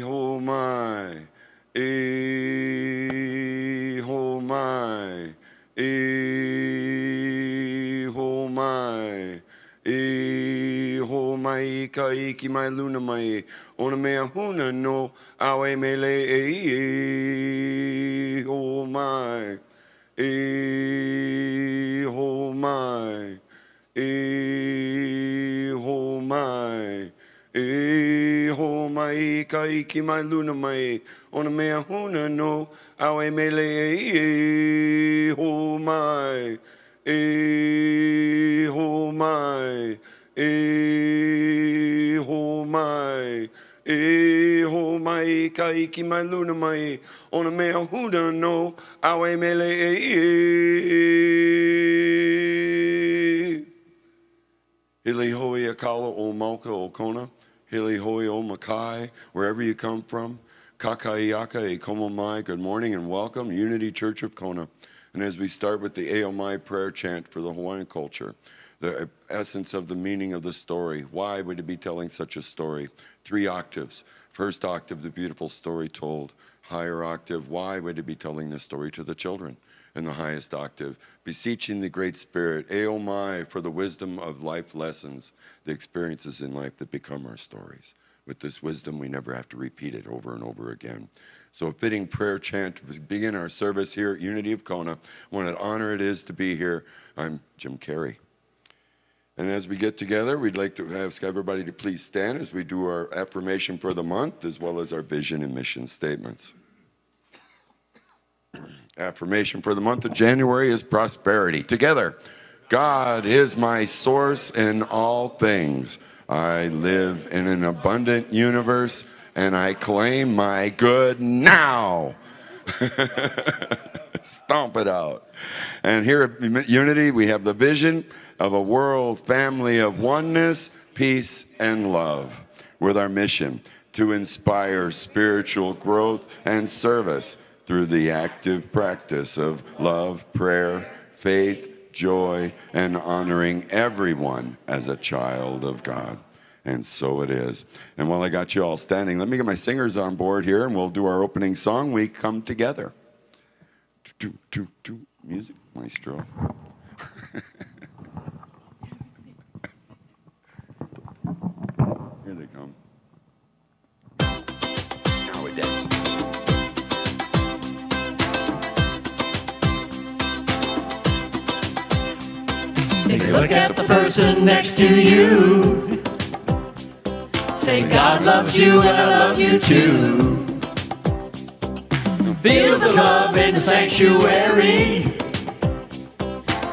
ho my, ho my, ho my, ho mai ka iki mai luna mai, ona mea huna no awe mele ho my, ho my, ho mai, ho mai ka iki mai luna mai, ona mea huna no awe mele ho mai, ho mai, ho mai, ho mai ka iki mai luna mai, ona mea huna no awe mele Hili hoi akala o Mauka o Kona, Hili hoi o Makai, wherever you come from. Kakaiaka e Komomai, good morning and welcome, Unity Church of Kona. And as we start with the Aomai prayer chant for the Hawaiian culture, the essence of the meaning of the story. Why would it be telling such a story? 3 octaves. First octave, the beautiful story told. Higher octave, why would it be telling this story to the children? And the highest octave, beseeching the Great Spirit, Aomai, for the wisdom of life lessons, the experiences in life that become our stories. With this wisdom, we never have to repeat it over and over again. So a fitting prayer chant to begin our service here at Unity of Kona. What an honor it is to be here. I'm Jim Carey. And as we get together, we'd like to ask everybody to please stand as we do our affirmation for the month, as well as our vision and mission statements. Affirmation for the month of January is prosperity. Together, God is my source in all things. I live in an abundant universe, and I claim my good now. Stomp it out. And here at Unity, we have the vision of a world family of oneness, peace, and love, with our mission to inspire spiritual growth and service through the active practice of love, prayer, faith, joy, and honoring everyone as a child of God. And so it is. And while I got you all standing, let me get my singers on board here, and we'll do our opening song, We Come Together. Music, maestro. Here they come. Now we dance. Take a look at the person next to you. Say, God loves you and I love you too. Feel the love in the sanctuary.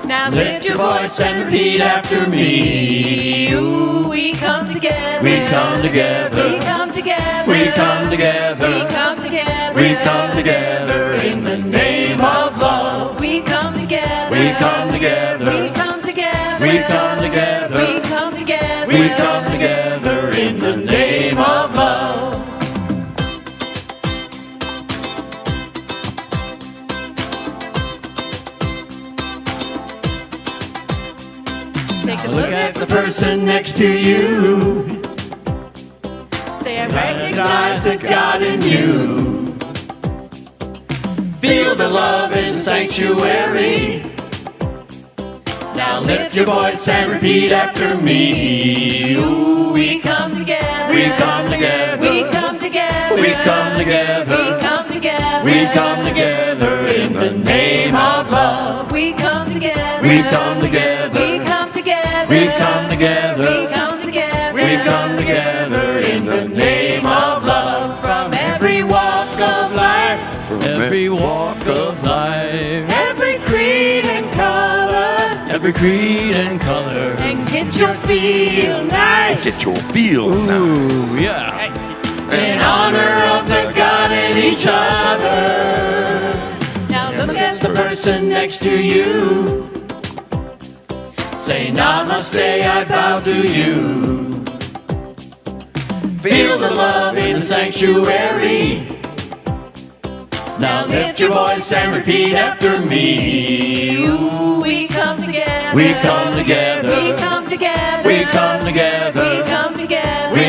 Now lift your voice and repeat after me. Ooh, we come together. We come together. We come together. We come together. We come together. We come together in the name of love. We come together. We come together. We come together. We come together. We come together. We come together in the name of love. Take a look at the person next to you. Say, I recognize the God in you. Feel the love in the sanctuary. Now lift your voice and repeat after me. Ooh, we come together. We come together. We come together. We come together. We come together. We come together in the name of love. We come together. We come together. We come together. We come together. We come together. We come together in the name of love. From every walk of life. From every walk of life. Every creed and color. Every creed and color. And get your feel nice. Get your feel now. Ooh, yeah. In honor of the God in each other. Now look at the person next to you. Say, Namaste, I bow to you. Feel the love in the sanctuary. Now lift your voice and repeat after me. Ooh, we come together. We come together. We come together. We come together. We come together. We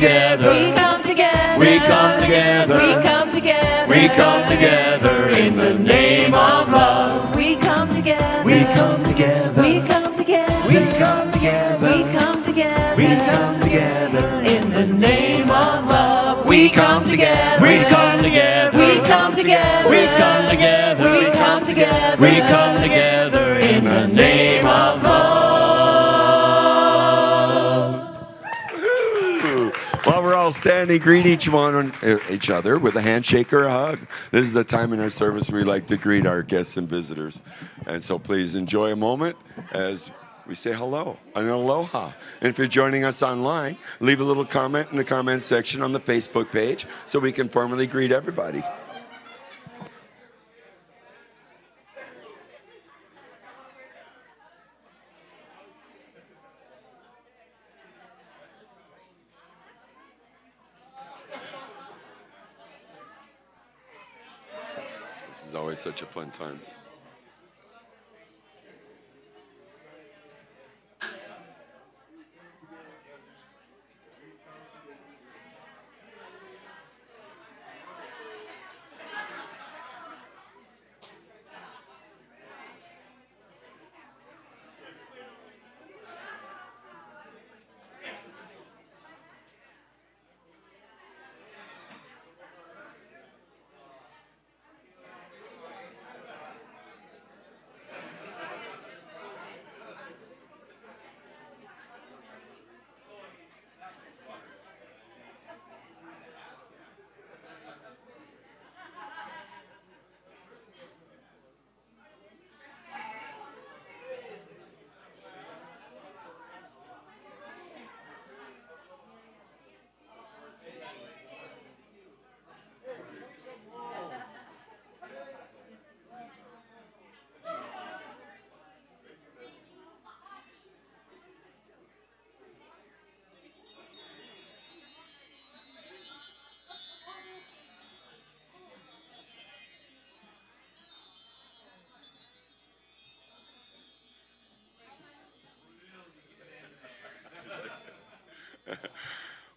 together. We come together. We come together. We come together. We come together in the name of love. We come together. We come together. We come together. We come together. We come together. We come together in the name of love. We come together. We come together. We come together. We come together. We come together. We come together in the name of love. Woo. While we're all standing, greet each other with a handshake or a hug. This is the time in our service we like to greet our guests and visitors. And so please enjoy a moment as we say hello and aloha. And if you're joining us online, leave a little comment in the comment section on the Facebook page so we can formally greet everybody. This is always such a fun time.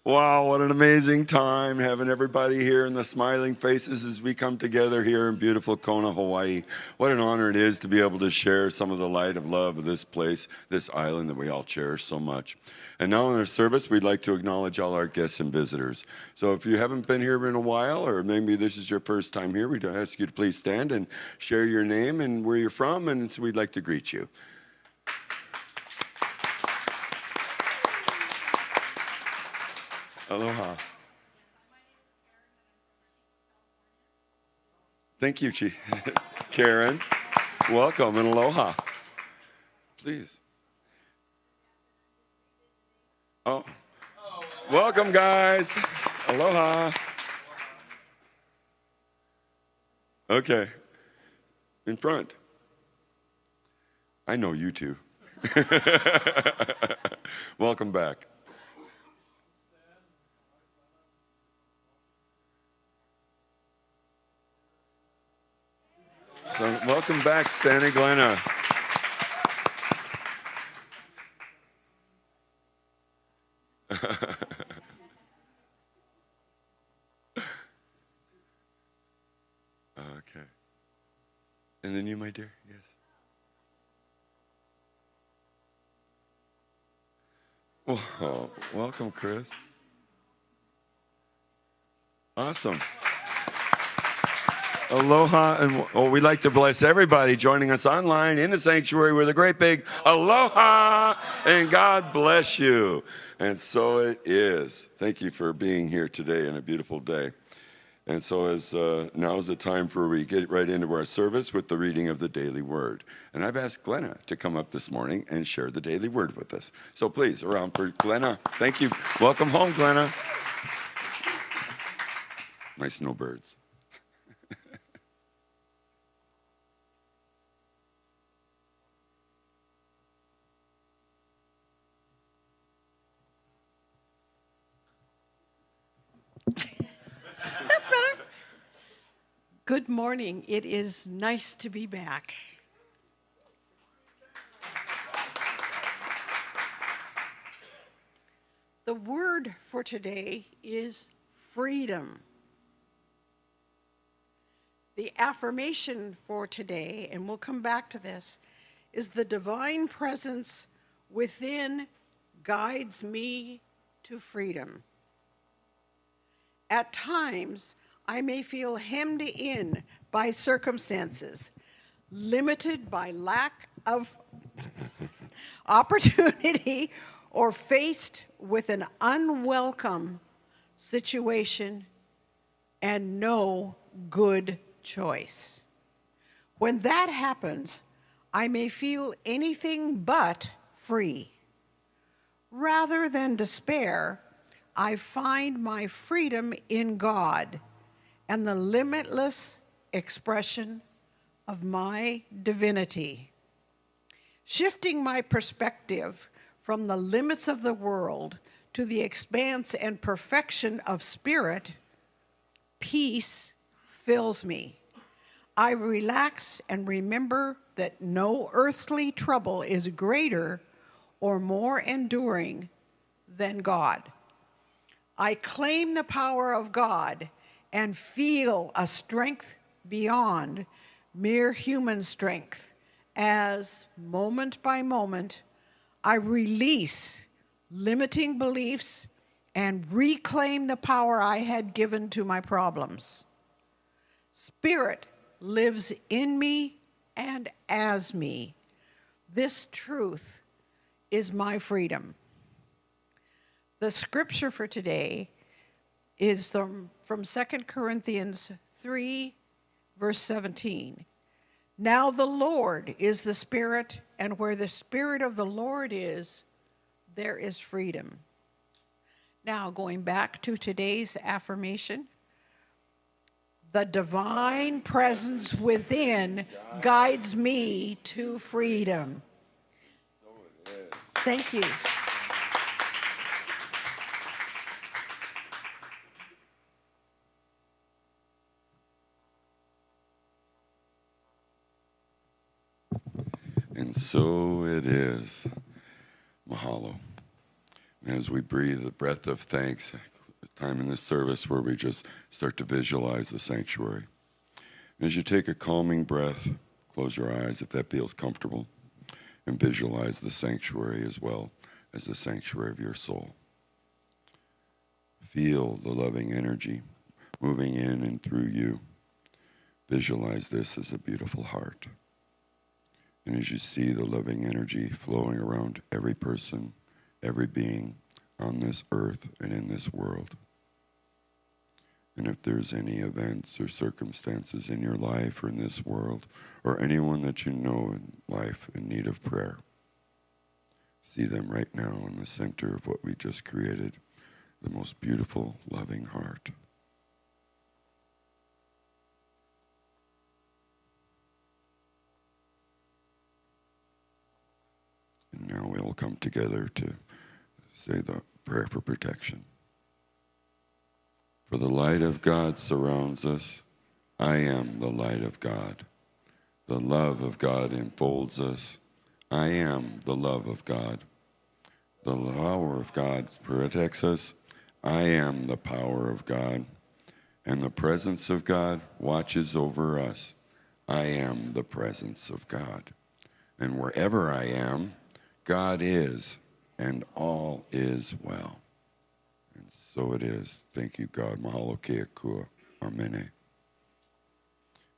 Wow, what an amazing time having everybody here and the smiling faces as we come together here in beautiful Kona, Hawaii. What an honor it is to be able to share some of the light of love of this place, this island that we all cherish so much. And now in our service, we'd like to acknowledge all our guests and visitors. So if you haven't been here in a while, or maybe this is your first time here, we'd ask you to please stand and share your name and where you're from, and so we'd like to greet you. Aloha. Thank you, Chief. Karen, welcome and aloha. Please. Oh, welcome, guys. Aloha. Okay, in front. I know you two. Welcome back. So welcome back, Santa Glenna. Okay. And then you, my dear, yes. Well, welcome, Chris. Awesome. Aloha, and we'd like to bless everybody joining us online in the sanctuary with a great big aloha, and God bless you. And so it is. Thank you for being here today on a beautiful day. And so now is the time for we get right into our service with the reading of the daily word. And I've asked Glenna to come up this morning and share the daily word with us. So please, around for Glenna. Thank you. Welcome home, Glenna. My snowbirds. That's better. Good morning. It is nice to be back. The word for today is freedom. The affirmation for today, and we'll come back to this, is the divine presence within guides me to freedom. At times, I may feel hemmed in by circumstances, limited by lack of opportunity, or faced with an unwelcome situation and no good choice. When that happens, I may feel anything but free. Rather than despair, I find my freedom in God and the limitless expression of my divinity. Shifting my perspective from the limits of the world to the expanse and perfection of spirit, peace fills me. I relax and remember that no earthly trouble is greater or more enduring than God. I claim the power of God and feel a strength beyond mere human strength as, moment by moment, I release limiting beliefs and reclaim the power I had given to my problems. Spirit lives in me and as me. This truth is my freedom. The scripture for today is from 2 Corinthians 3, verse 17. Now the Lord is the Spirit, and where the Spirit of the Lord is, there is freedom. Now, going back to today's affirmation, the divine presence within guides me to freedom. Thank you. And so it is. Mahalo. And as we breathe the breath of thanks, a time in this service where we just start to visualize the sanctuary. And as you take a calming breath, close your eyes if that feels comfortable, and visualize the sanctuary as well as the sanctuary of your soul. Feel the loving energy moving in and through you. Visualize this as a beautiful heart. And as you see the loving energy flowing around every person, every being on this earth and in this world. And if there's any events or circumstances in your life or in this world, or anyone that you know in life in need of prayer, see them right now in the center of what we just created, the most beautiful, loving heart. And now we'll come together to say the prayer for protection. For the light of God surrounds us. I am the light of God. The love of God enfolds us. I am the love of God. The power of God protects us. I am the power of God. And the presence of God watches over us. I am the presence of God. And wherever I am, God is, and all is well. And so it is. Thank you, God. Mahalo kea kua. Amene.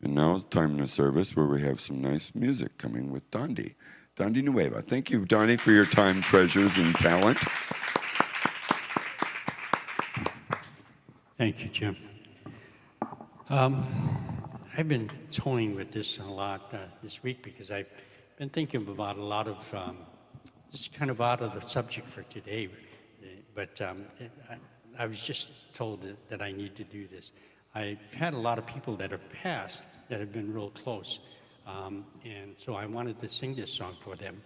And now it's time in the service where we have some nice music coming with Dondi. Dondi Nueva. Thank you, Dondi, for your time, treasures, and talent. Thank you, Jim. I've been toying with this a lot this week because I've been thinking about a lot of, just kind of out of the subject for today, but I was just told that I need to do this. I've had a lot of people that have passed that have been real close, and so I wanted to sing this song for them.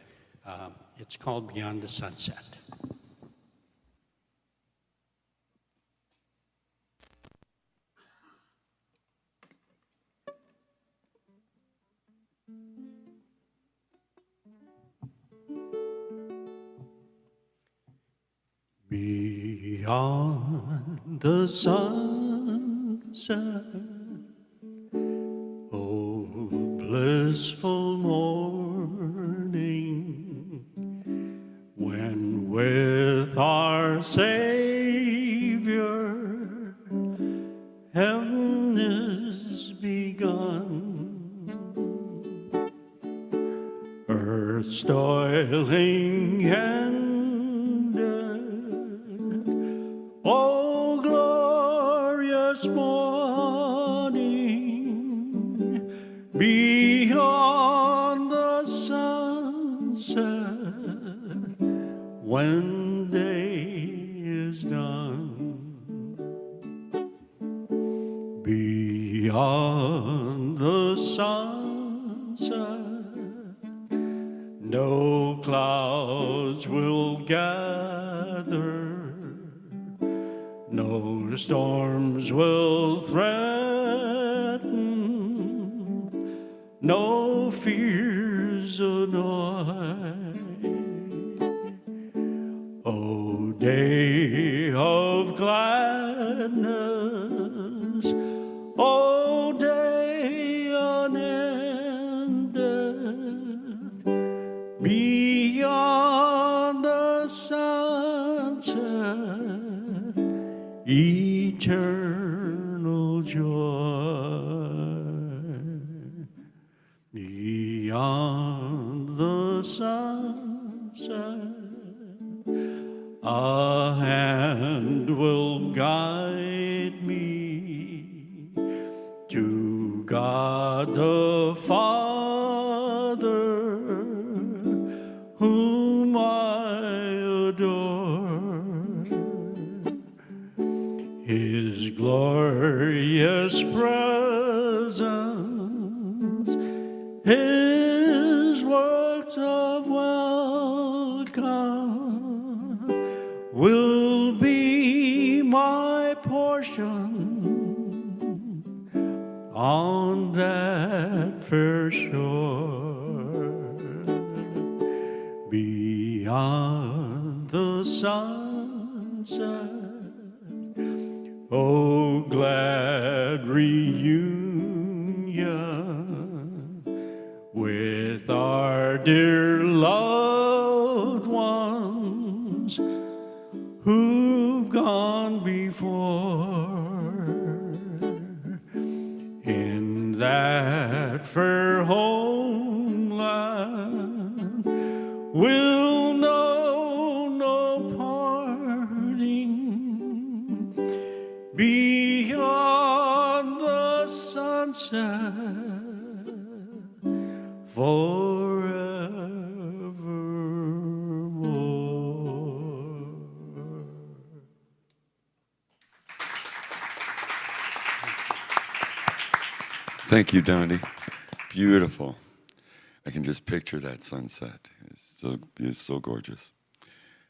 It's called Beyond the Sunset. Beyond Beyond the sunset, oh, blissful morning, when with our Savior heaven is begun, earth's toiling ended, oh, glorious morning, beyond the sunset, when day is done, beyond the sunset, no clouds will gather, no storms will threaten, no fears annoy. O day of gladness, O day unended, beyond the sunset, eternal joy. Beyond the sunset, a hand will guide me to God the Father, whom I adore. His glorious presence, His words of welcome will be my portion on that fair shore. Beyond the sunset, oh, glad reunion with our dear loved ones who've gone before. In that fair homeland, we'll know no parting, beyond the sunset, forevermore. Thank you, Donnie. Beautiful. I can just picture that sunset. It's so gorgeous.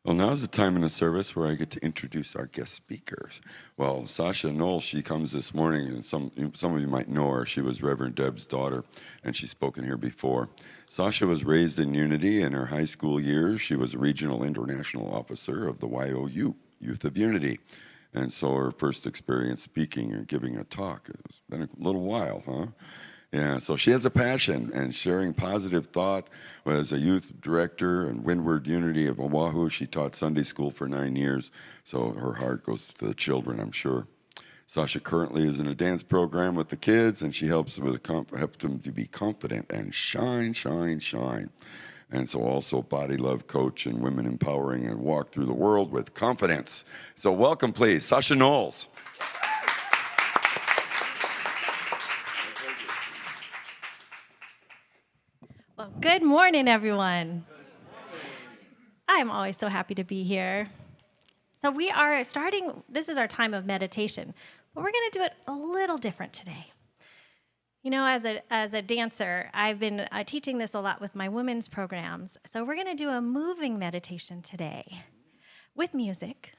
Well, now's the time in the service where I get to introduce our guest speakers. Well, Sasha Knowles, she comes this morning, and some of you might know her. She was Reverend Deb's daughter, and she's spoken here before. Sasha was raised in Unity. In her high school years, she was a regional international officer of the YOU, Youth of Unity. And so her first experience speaking or giving a talk, it's been a little while, huh? Yeah, so she has a passion and sharing positive thought. As a youth director and Windward Unity of Oahu, she taught Sunday school for 9 years, so her heart goes to the children, I'm sure. Sasha currently is in a dance program with the kids, and she helps them to be confident and shine, shine, shine. And so also body love coach and women empowering and walk through the world with confidence. So welcome, please, Sasha Knowles. Well, good morning, everyone. I'm always so happy to be here. So we are starting, this is our time of meditation, but we're going to do it a little different today. You know, as a dancer, I've been teaching this a lot with my women's programs. So we're going to do a moving meditation today with music.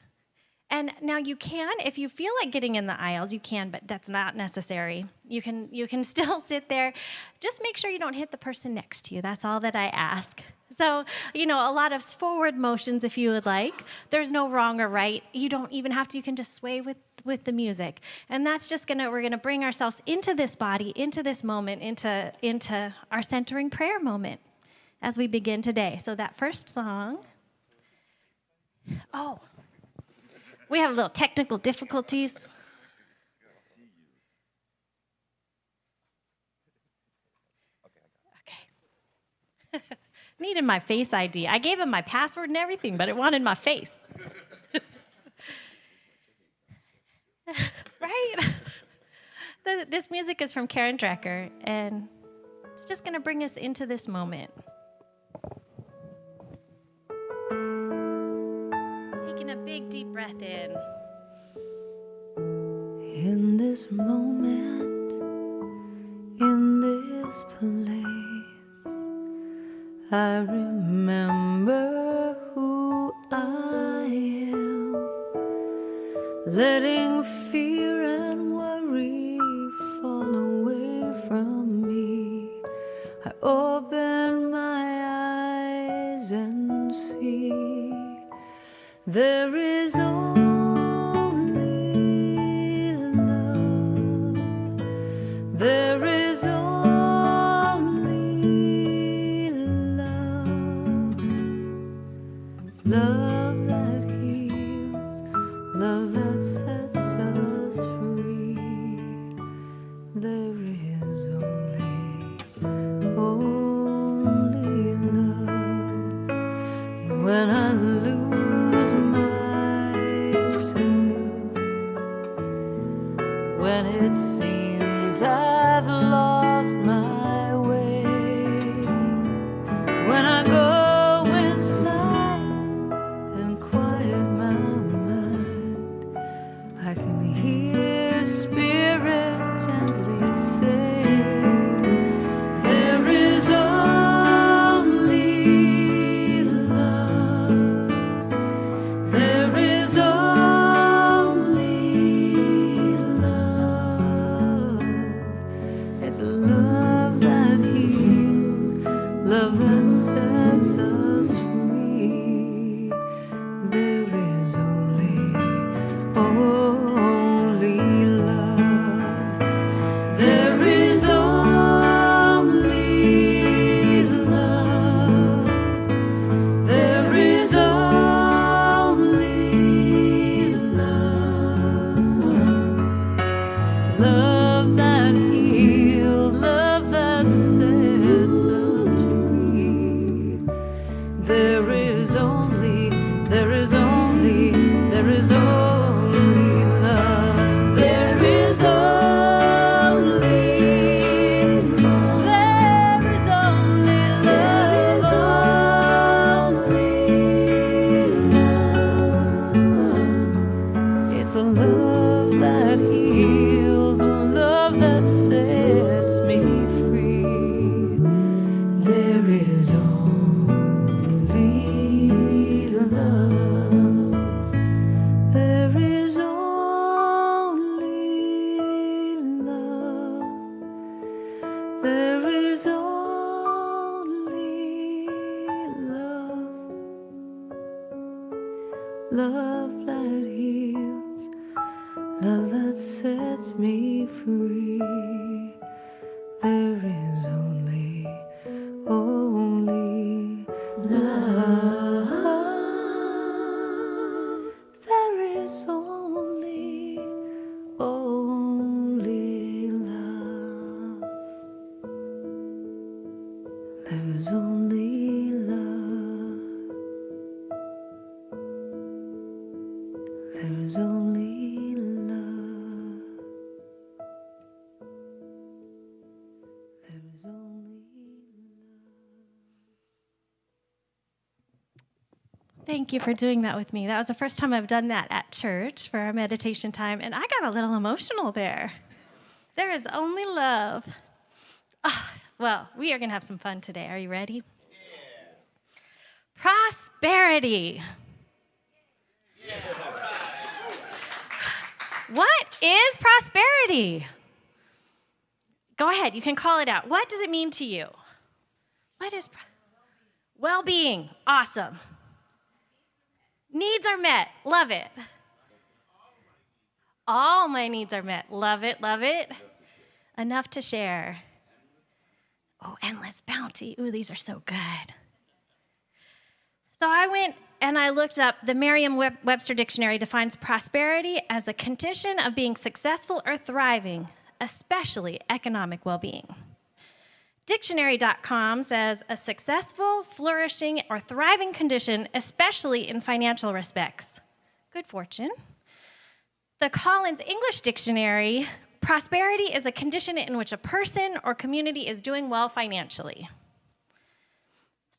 And now you can, if you feel like getting in the aisles, you can, but that's not necessary. You can still sit there. Just make sure you don't hit the person next to you. That's all that I ask. So, a lot of forward motions if you would like. There's no wrong or right. You don't even have to. You can just sway with the music. And that's just we're going to bring ourselves into this body, into this moment, into our centering prayer moment as we begin today. So that first song. Oh, we have a little technical difficulties. Okay. Needed my Face ID. I gave him my password and everything, but it wanted my face. Right? This music is from Karen Drecker, and it's just going to bring us into this moment. Taking a big, deep breath in. In this moment, in this place, I remember who I am, letting fear and worry fall away from me. I open my eyes and see there is only love. There is only love. Love that heals, love that sets us free. There is only love. When I lose myself, when it seems I've lost my way, when I go inside and quiet my mind, I can hear Spirit gently say, there is only love. There is only love. It's love that heals, love that sets us free. There is only love. There is only love. There is only love. Love that heals, love that sets us free. There is only love. There is only love. There is only love. There is only love. It's the love that heals, the love that sets me free. There is only love. There is only love. There is only love. Love that heals, love that sets me free. There is only love. There is only love. There is only love. There is only love. There is only Thank you for doing that with me. That was the first time I've done that at church for our meditation time, and I got a little emotional there. There is only love. Ah, well, we are going to have some fun today. Are you ready? Yeah. Prosperity. Yeah. What is prosperity? Go ahead, you can call it out. What does it mean to you? Well-being, awesome. Needs are met, love it. All my needs are met, love it, love it. Enough to share. Oh, endless bounty. Ooh, these are so good. So I went and I looked up the Merriam-Webster dictionary defines prosperity as the condition of being successful or thriving, especially economic well-being. Dictionary.com says a successful, flourishing, or thriving condition, especially in financial respects. Good fortune. The Collins English Dictionary, prosperity is a condition in which a person or community is doing well financially.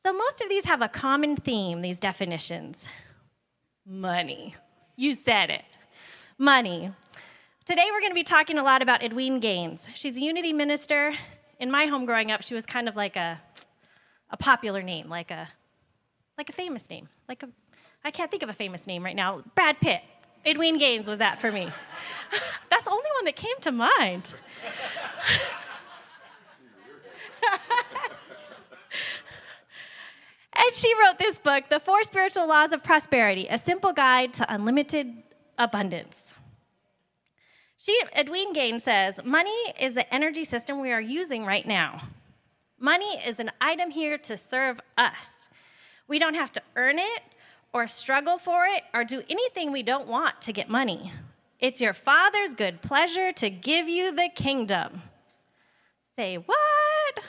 So most of these have a common theme, these definitions. Money. You said it. Money. Today we're going to be talking a lot about Edwene Gaines. She's a Unity minister. In my home growing up, she was kind of like a popular name, like a famous name. I can't think of a famous name right now. Brad Pitt. Edwene Gaines was that for me. That's the only one that came to mind. And she wrote this book, The 4 Spiritual Laws of Prosperity, a simple guide to unlimited abundance. Edwene Gaines says, money is the energy system we are using right now. Money is an item here to serve us. We don't have to earn it or struggle for it or do anything we don't want to get money. It's your Father's good pleasure to give you the kingdom. Say, what?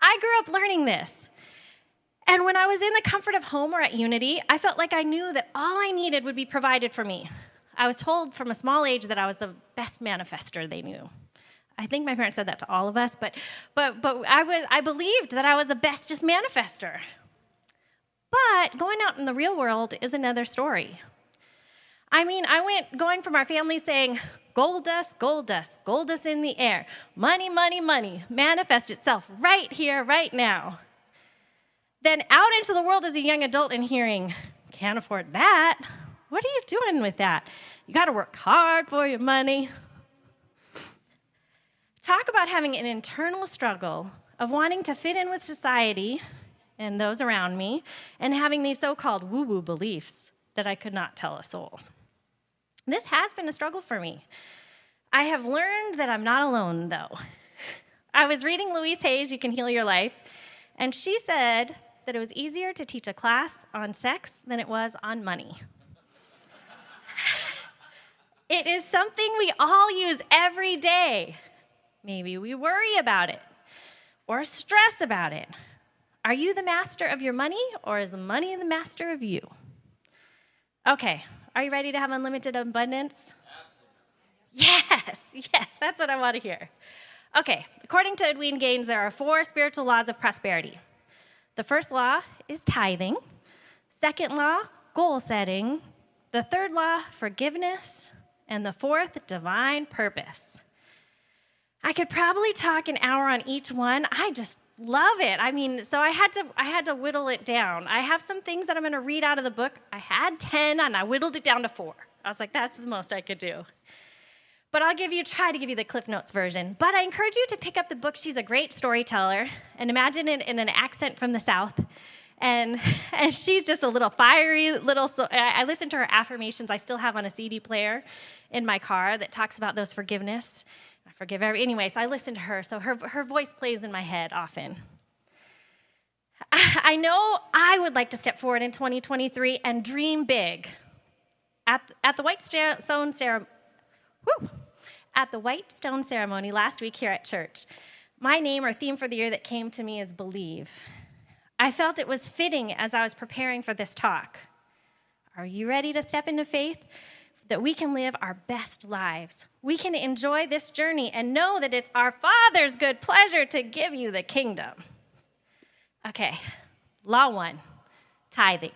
I grew up learning this. And when I was in the comfort of home or at Unity, I felt like I knew that all I needed would be provided for me. I was told from a small age that I was the best manifester they knew. I think my parents said that to all of us, but I believed that I was the bestest manifester. But going out in the real world is another story. I mean, going from our family saying, gold dust, gold dust, gold dust in the air, money, money, money, manifest itself right here, right now. Then out into the world as a young adult and hearing, can't afford that. What are you doing with that? You got to work hard for your money. Talk about having an internal struggle of wanting to fit in with society and those around me and having these so-called woo-woo beliefs that I could not tell a soul. This has been a struggle for me. I have learned that I'm not alone, though. I was reading Louise Hay's You Can Heal Your Life, and she said that it was easier to teach a class on sex than it was on money. It is something we all use every day. Maybe we worry about it or stress about it. Are you the master of your money, or is the money the master of you? Okay, are you ready to have unlimited abundance? Absolutely. Yes, that's what I want to hear. Okay, according to Edwene Gaines, there are 4 spiritual laws of prosperity. The first law is tithing. Second law, goal setting. The third law, forgiveness. And the fourth, divine purpose. I could probably talk an hour on each one. I just love it. I mean, so I had to whittle it down. I have some things that I'm going to read out of the book. I had 10, and I whittled it down to 4. I was like, that's the most I could do. But I'll try to give you the Cliff Notes version. But I encourage you to pick up the book. She's a great storyteller, and imagine it in an accent from the South. And she's just a little fiery little. So I listen to her affirmations. I still have on a CD player in my car that talks about those forgiveness. I forgive anyway. So I listen to her. So her voice plays in my head often. I know I would like to step forward in 2023 and dream big. At the White Stone ceremony last week here at church, my name or theme for the year that came to me is believe. I felt it was fitting as I was preparing for this talk. Are you ready to step into faith? That we can live our best lives. We can enjoy this journey and know that it's our Father's good pleasure to give you the kingdom. Okay, law 1, tithing.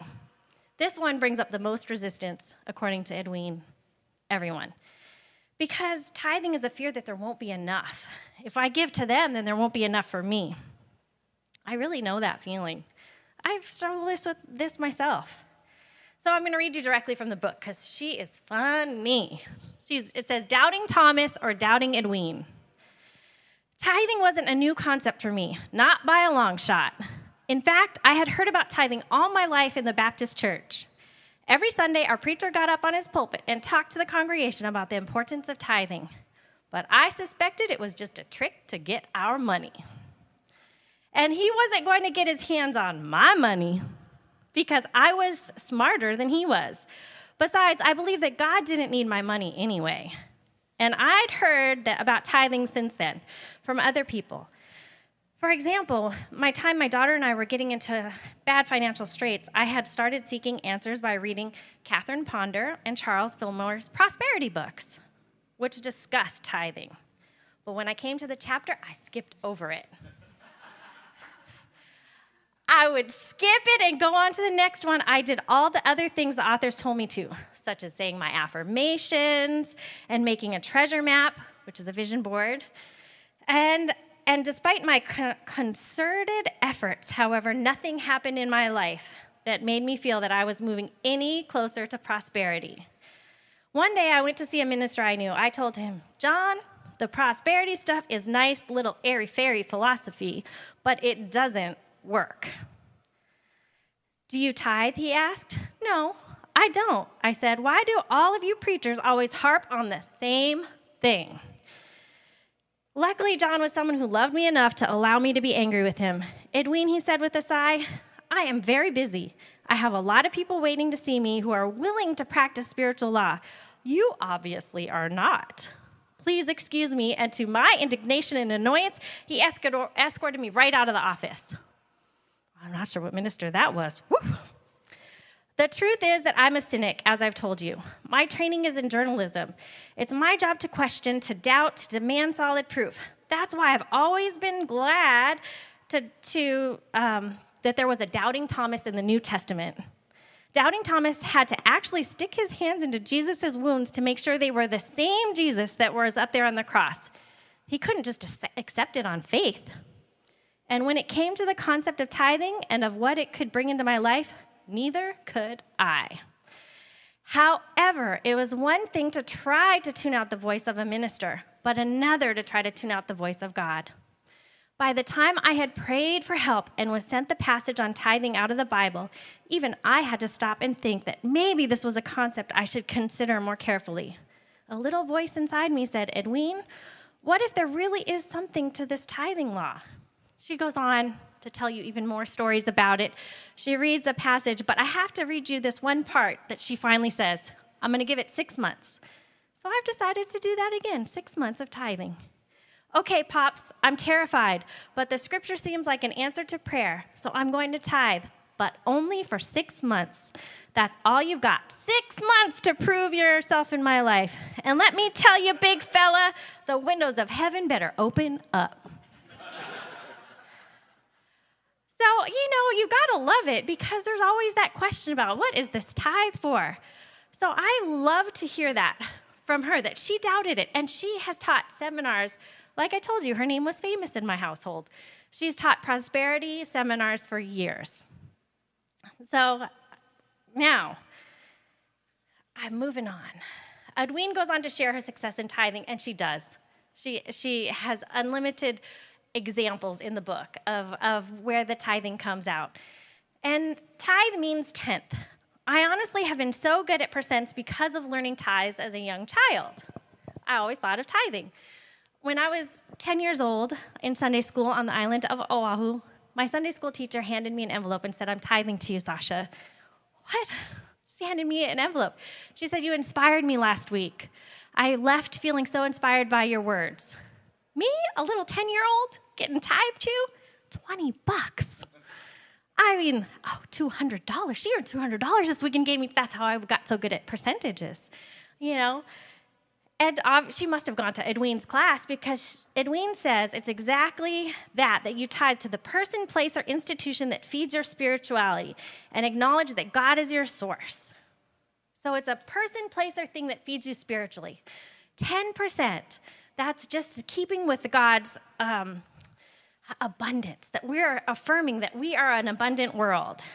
This one brings up the most resistance, according to Edwene, everyone. Because tithing is a fear that there won't be enough. If I give to them, then there won't be enough for me. I really know that feeling. I've struggled with this myself. So I'm going to read you directly from the book because she is funny. It says, Doubting Thomas or Doubting Edwene. Tithing wasn't a new concept for me, not by a long shot. In fact, I had heard about tithing all my life in the Baptist church. Every Sunday, our preacher got up on his pulpit and talked to the congregation about the importance of tithing. But I suspected it was just a trick to get our money. And he wasn't going to get his hands on my money because I was smarter than he was. Besides, I believe that God didn't need my money anyway. And I'd heard about tithing since then from other people. For example, my daughter and I were getting into bad financial straits, I had started seeking answers by reading Catherine Ponder and Charles Fillmore's prosperity books, which discussed tithing. But when I came to the chapter, I skipped over it. I would skip it and go on to the next one. I did all the other things the authors told me to, such as saying my affirmations and making a treasure map, which is a vision board. And despite my concerted efforts, however, nothing happened in my life that made me feel that I was moving any closer to prosperity. One day I went to see a minister I knew. I told him, John, the prosperity stuff is nice little airy-fairy philosophy, but it doesn't work. Do you tithe, he asked. No, I don't, I said. Why do all of you preachers always harp on the same thing? Luckily, John was someone who loved me enough to allow me to be angry with him. Edwin, he said with a sigh, I am very busy. I have a lot of people waiting to see me who are willing to practice spiritual law. You obviously are not. Please excuse me. And to my indignation and annoyance, he escorted me right out of the office. I'm not sure what minister that was. Woo. The truth is that I'm a cynic, as I've told you. My training is in journalism. It's my job to question, to doubt, to demand solid proof. That's why I've always been glad that there was a doubting Thomas in the New Testament. Doubting Thomas had to actually stick his hands into Jesus' wounds to make sure they were the same Jesus that was up there on the cross. He couldn't just accept it on faith. And when it came to the concept of tithing and of what it could bring into my life, neither could I. However, it was one thing to try to tune out the voice of a minister, but another to try to tune out the voice of God. By the time I had prayed for help and was sent the passage on tithing out of the Bible, even I had to stop and think that maybe this was a concept I should consider more carefully. A little voice inside me said, Edwin, what if there really is something to this tithing law? She goes on to tell you even more stories about it. She reads a passage, but I have to read you this one part that she finally says. I'm going to give it 6 months. So I've decided to do that again, 6 months of tithing. Okay, Pops, I'm terrified, but the scripture seems like an answer to prayer, so I'm going to tithe, but only for 6 months. That's all you've got, 6 months to prove yourself in my life. And let me tell you, big fella, the windows of heaven better open up. So, you gotta love it because there's always that question about what is this tithe for? So I love to hear that from her, that she doubted it. And she has taught seminars. Like I told you, her name was famous in my household. She's taught prosperity seminars for years. So now, I'm moving on. Edwin goes on to share her success in tithing, and she does. She has unlimited examples in the book of where the tithing comes out. And tithe means tenth. I honestly have been so good at percents because of learning tithes as a young child. I always thought of tithing. When I was 10 years old in Sunday school on the island of Oahu, my Sunday school teacher handed me an envelope and said, I'm tithing to you, Sasha. What? She handed me an envelope. She said, you inspired me last week. I left feeling so inspired by your words. Me, a little 10-year-old, getting tithed to? $20. I mean, $200. She earned $200 this week and gave me, that's how I got so good at percentages, And she must have gone to Edwin's class because Edwin says it's exactly that you tithe to the person, place, or institution that feeds your spirituality and acknowledge that God is your source. So it's a person, place, or thing that feeds you spiritually. 10%. That's just keeping with God's abundance, that we're affirming that we are an abundant world.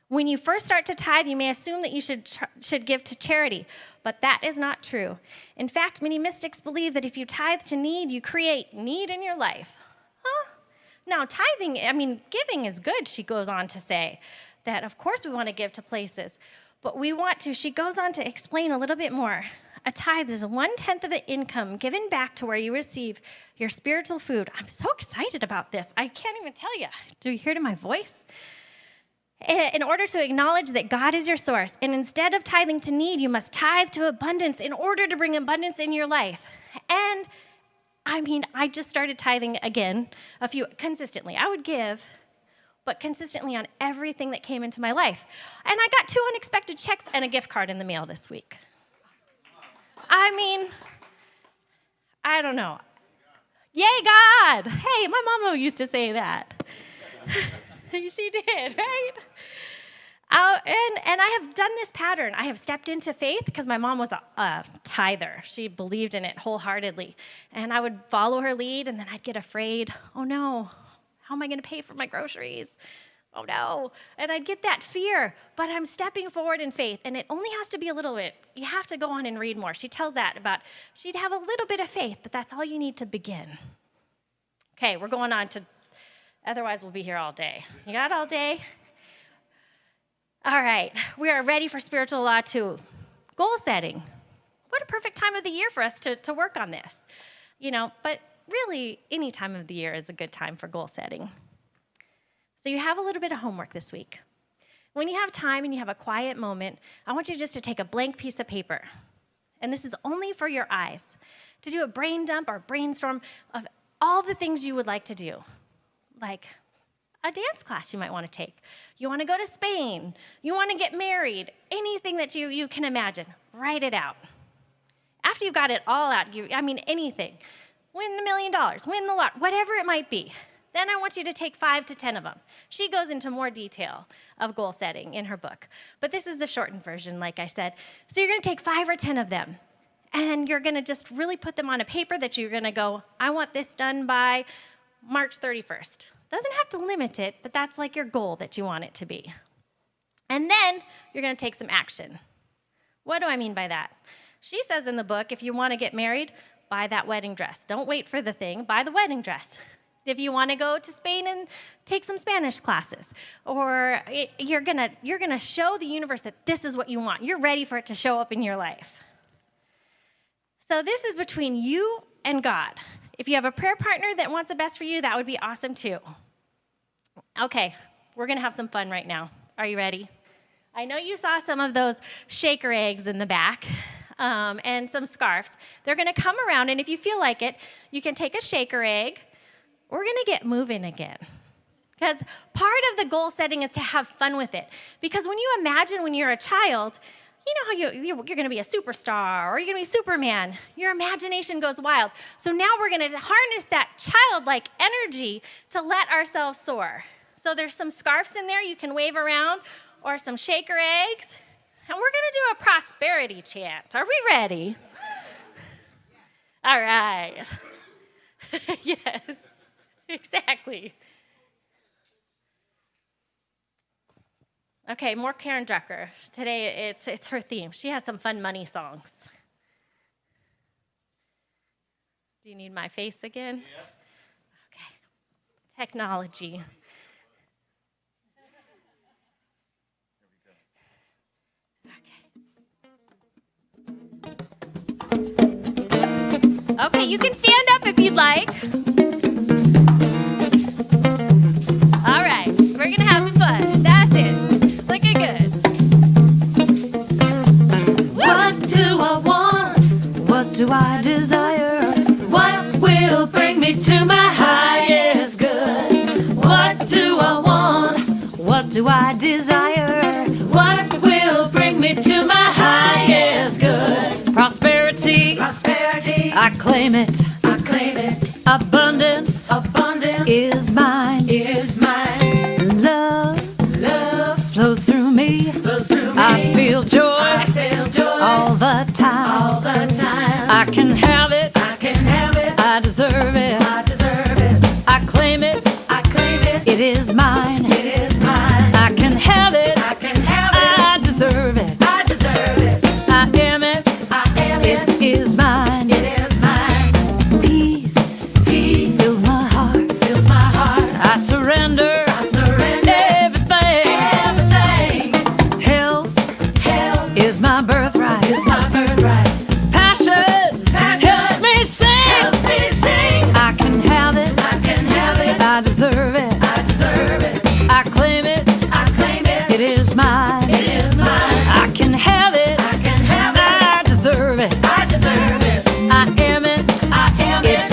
When you first start to tithe, you may assume that you should give to charity, but that is not true. In fact, many mystics believe that if you tithe to need, you create need in your life. Huh? Now, giving is good, she goes on to say, that of course we want to give to places, but she goes on to explain a little bit more. A tithe is 1/10 of the income given back to where you receive your spiritual food. I'm so excited about this. I can't even tell you. Do you hear it in my voice? In order to acknowledge that God is your source, and instead of tithing to need, you must tithe to abundance in order to bring abundance in your life. And I just started tithing again consistently. I would give, but consistently on everything that came into my life. And I got 2 unexpected checks and a gift card in the mail this week. I don't know. Yay, God! Hey, my mama used to say that. She did, right? And I have done this pattern. I have stepped into faith because my mom was a tither. She believed in it wholeheartedly. And I would follow her lead, and then I'd get afraid. Oh, no. How am I going to pay for my groceries? Oh, no. And I'd get that fear. But I'm stepping forward in faith, and it only has to be a little bit. You have to go on and read more. She tells that about she'd have a little bit of faith, but that's all you need to begin. Okay, we're going on to, otherwise we'll be here all day. You got all day? All right, we are ready for Spiritual Law 2. Goal setting. What a perfect time of the year for us to work on this. But really, any time of the year is a good time for goal setting. So you have a little bit of homework this week. When you have time and you have a quiet moment, I want you just to take a blank piece of paper. And this is only for your eyes. To do a brain dump or brainstorm of all the things you would like to do. Like a dance class you might want to take. You want to go to Spain. You want to get married. Anything that you can imagine, write it out. After you've got it all out, anything. Win $1 million, win the lot, whatever it might be. Then I want you to take 5 to 10 of them. She goes into more detail of goal setting in her book. But this is the shortened version, like I said. So you're going to take 5 or 10 of them. And you're going to just really put them on a paper that you're going to go, I want this done by March 31st. Doesn't have to limit it, but that's like your goal that you want it to be. And then you're going to take some action. What do I mean by that? She says in the book, if you want to get married, buy that wedding dress. Don't wait for the thing, buy the wedding dress. If you want to go to Spain and take some Spanish classes, or you're gonna show the universe that this is what you want. You're ready for it to show up in your life. So this is between you and God. If you have a prayer partner that wants the best for you, that would be awesome too. Okay, we're gonna have some fun right now. Are you ready? I know you saw some of those shaker eggs in the back and some scarves. They're gonna come around, and if you feel like it, you can take a shaker egg. We're gonna get moving again. Because part of the goal setting is to have fun with it. Because when you imagine when you're a child, you know how you're going to be a superstar or you're going to be Superman. Your imagination goes wild. So now we're going to harness that childlike energy to let ourselves soar. So there's some scarves in there you can wave around or some shaker eggs. And we're going to do a prosperity chant. Are we ready? All right. Yes, exactly. Okay, more Karen Drucker. Today, it's her theme. She has some fun money songs. Do you need my face again? Yeah. Okay. Technology. Okay, you can stand up if you'd like. All right, we're gonna have some fun. That's it. Looking good. What do I want? What do I desire? What will bring me to my highest good? What do I want? What do I desire? What will bring me to my highest good? Prosperity. Prosperity. I claim it. I claim it. Abundance. Abundance is mine. Is mine. Love. Love flows through me. Flows through me. I feel joy. I feel joy all the time. All the time. I can have it. I can have it. I deserve it. I deserve it. I claim it. I claim it. It is mine. It is mine. I can have it. I can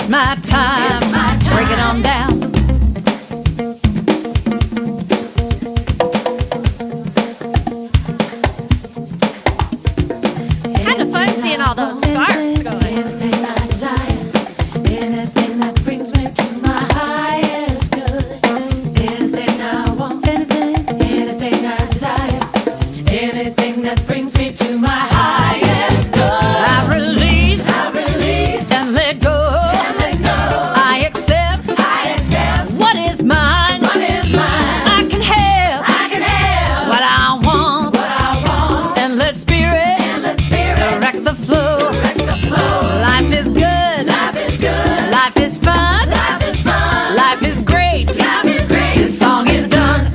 It's my time. Break it on down. Kind of fun seeing all those sparks going. Anything I desire, anything that brings me to my highest good. Anything I want, anything I desire, anything that brings me to my highest good. I release, and let go. I accept what is mine. I can have what I want, and let spirit direct the flow. Life is good. Life is fun. Life is great. This song is done.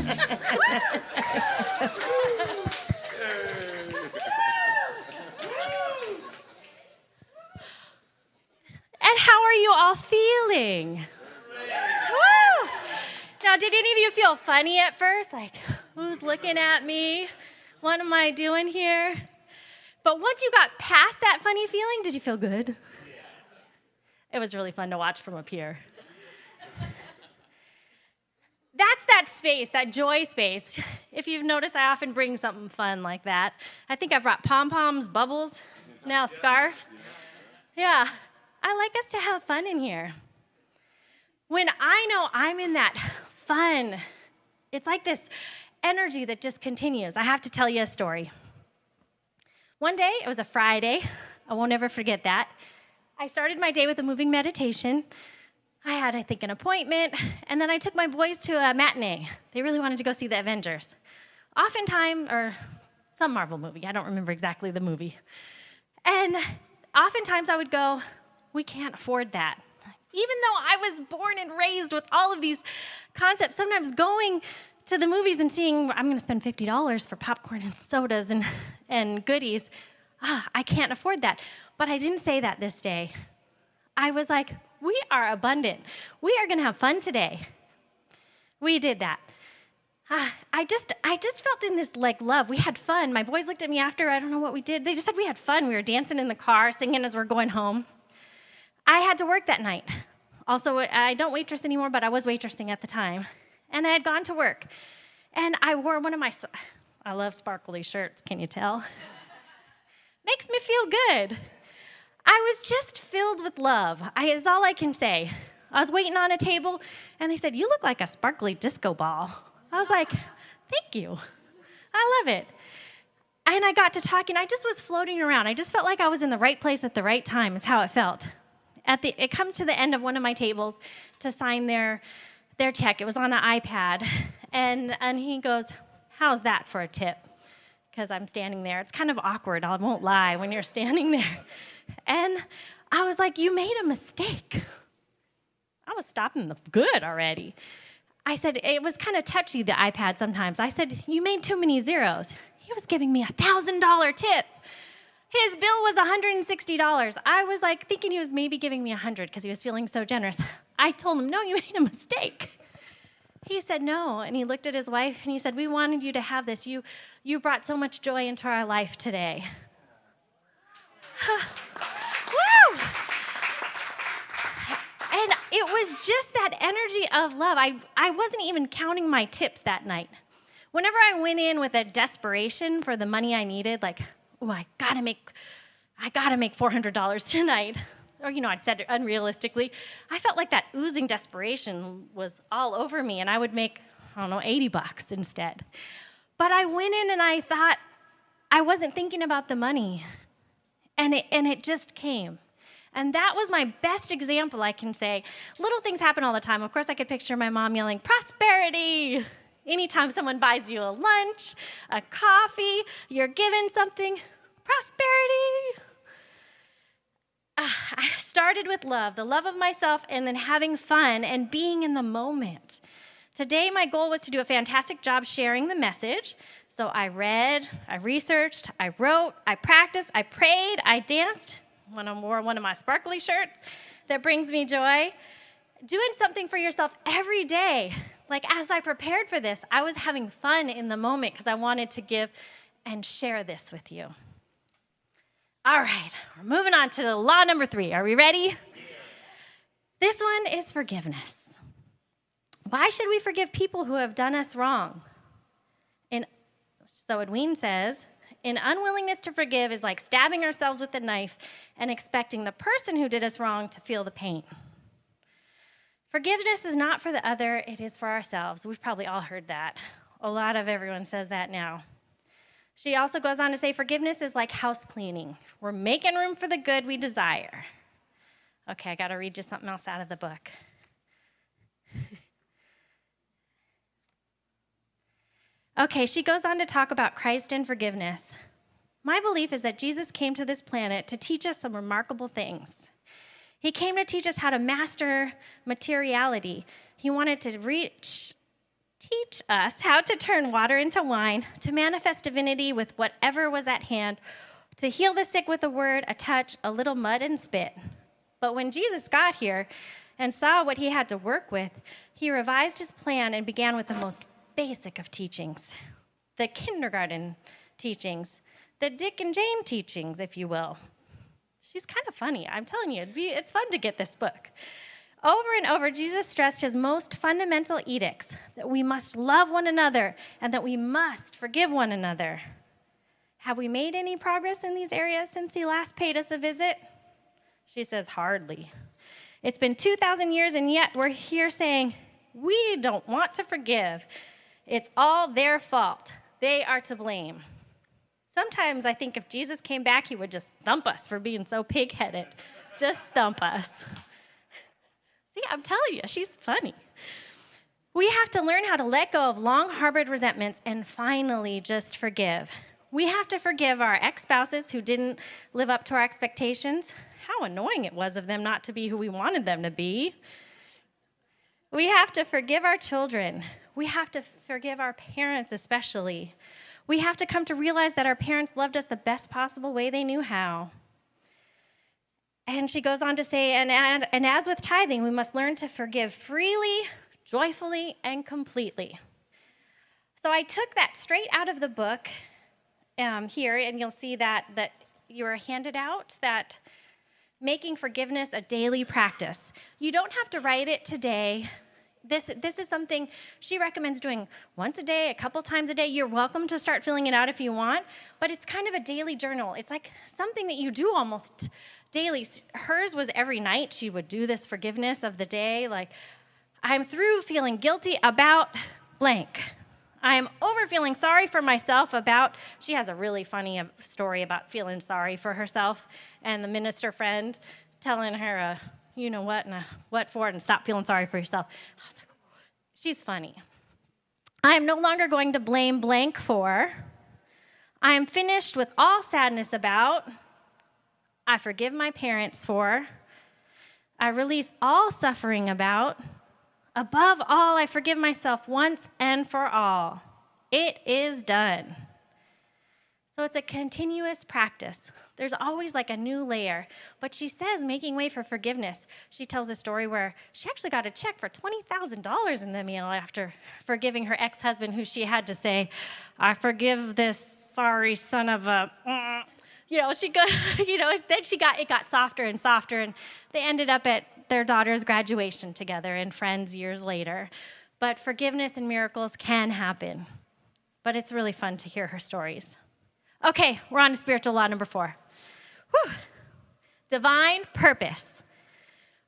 And how are you all feeling? Woo! Now, did any of you feel funny at first? Like, who's looking at me? What am I doing here? But once you got past that funny feeling, did you feel good? It was really fun to watch from up here. That's that space, that joy space. If you've noticed, I often bring something fun like that. I think I brought pom-poms, bubbles, now scarves. Yeah, I like us to have fun in here. When I know I'm in that fun, it's like this energy that just continues. I have to tell you a story. One day, it was a Friday. I won't ever forget that. I started my day with a moving meditation. I had, I think, an appointment, and then I took my boys to a matinee. They really wanted to go see the Avengers. Oftentimes, or some Marvel movie, I don't remember exactly the movie. And oftentimes I would go, we can't afford that. Even though I was born and raised with all of these concepts, sometimes going to the movies and seeing, I'm gonna spend $50 for popcorn and sodas and goodies, I can't afford that. But I didn't say that this day. I was like, we are abundant. We are gonna have fun today. We did that. I just felt in this like love. We had fun. My boys looked at me after, I don't know what we did. They just said we had fun. We were dancing in the car, singing as we're going home. I had to work that night. Also, I don't waitress anymore, but I was waitressing at the time. And I had gone to work. And I wore one of my, I love sparkly shirts, can you tell? Makes me feel good. I was just filled with love. Is all I can say. I was waiting on a table, and they said, you look like a sparkly disco ball. I was like, thank you. I love it. And I got to talking. I just was floating around. I just felt like I was in the right place at the right time is how it felt. It comes to the end of one of my tables to sign their check. It was on an iPad. And he goes, how's that for a tip? Because I'm standing there. It's kind of awkward, I won't lie, when you're standing there. And I was like, you made a mistake. I was stopping the good already. I said, it was kind of touchy, the iPad sometimes. I said, you made too many zeros. He was giving me a $1,000 tip. His bill was $160. I was like thinking he was maybe giving me $100 because he was feeling so generous. I told him, no, you made a mistake. He said, no, and he looked at his wife and he said, we wanted you to have this. You brought so much joy into our life today. Woo! And it was just that energy of love. I wasn't even counting my tips that night. Whenever I went in with a desperation for the money I needed, like, oh, I gotta make $400 tonight. Or, I'd said it unrealistically. I felt like that oozing desperation was all over me, and I would make, $80 instead. But I went in and I thought, I wasn't thinking about the money. And it just came. And that was my best example, I can say. Little things happen all the time. Of course, I could picture my mom yelling, prosperity! Anytime someone buys you a lunch, a coffee, you're given something, prosperity! I started with love, the love of myself, and then having fun and being in the moment. Today, my goal was to do a fantastic job sharing the message. So I read, I researched, I wrote, I practiced, I prayed, I danced. When I wore one of my sparkly shirts that brings me joy. Doing something for yourself every day. Like as I prepared for this, I was having fun in the moment because I wanted to give and share this with you. All right, we're moving on to law number 3. Are we ready? What is forgiveness? Why should we forgive people who have done us wrong? And so Edwin says, an unwillingness to forgive is like stabbing ourselves with a knife and expecting the person who did us wrong to feel the pain. Forgiveness is not for the other, it is for ourselves. We've probably all heard that. A lot of everyone says that now. She also goes on to say, forgiveness is like house cleaning. We're making room for the good we desire. Okay, I got to read you something else out of the book. Okay, she goes on to talk about Christ and forgiveness. My belief is that Jesus came to this planet to teach us some remarkable things. He came to teach us how to master materiality. He wanted to teach us how to turn water into wine, to manifest divinity with whatever was at hand, to heal the sick with a word, a touch, a little mud and spit. But when Jesus got here and saw what he had to work with, he revised his plan and began with the most basic of teachings, the kindergarten teachings, the Dick and Jane teachings, if you will. She's kind of funny. I'm telling you, it's fun to get this book. Over and over, Jesus stressed his most fundamental edicts, that we must love one another and that we must forgive one another. Have we made any progress in these areas since he last paid us a visit? She says, hardly. It's been 2,000 years, and yet we're here saying, we don't want to forgive. It's all their fault. They are to blame. Sometimes I think if Jesus came back, he would just thump us for being so pig-headed. Just thump us. See, I'm telling you, she's funny. We have to learn how to let go of long-harbored resentments and finally just forgive. We have to forgive our ex-spouses who didn't live up to our expectations. How annoying it was of them not to be who we wanted them to be. We have to forgive our children. We have to forgive our parents especially. We have to come to realize that our parents loved us the best possible way they knew how. And she goes on to say, and as with tithing, we must learn to forgive freely, joyfully, and completely. So I took that straight out of the book here, and you'll see that you are handed out that making forgiveness a daily practice. You don't have to write it today. This is something she recommends doing once a day, a couple times a day. You're welcome to start filling it out if you want, but it's kind of a daily journal. It's like something that you do almost daily. Hers was every night. She would do this forgiveness of the day, like, I'm through feeling guilty about blank. I'm over feeling sorry for myself about, she has a really funny story about feeling sorry for herself and the minister friend telling her, you know what, and what for, and stop feeling sorry for yourself. I was like, she's funny. I am no longer going to blame blank for. I am finished with all sadness about. I forgive my parents for. I release all suffering about. Above all, I forgive myself once and for all. It is done. So it's a continuous practice. There's always like a new layer. But she says, making way for forgiveness. She tells a story where she actually got a check for $20,000 in the mail after forgiving her ex-husband, who she had to say, I forgive this sorry son of a... then it got softer and softer, and they ended up at their daughter's graduation together and friends years later. But forgiveness and miracles can happen. But it's really fun to hear her stories. Okay, we're on to spiritual law number 4. Whew. Divine purpose.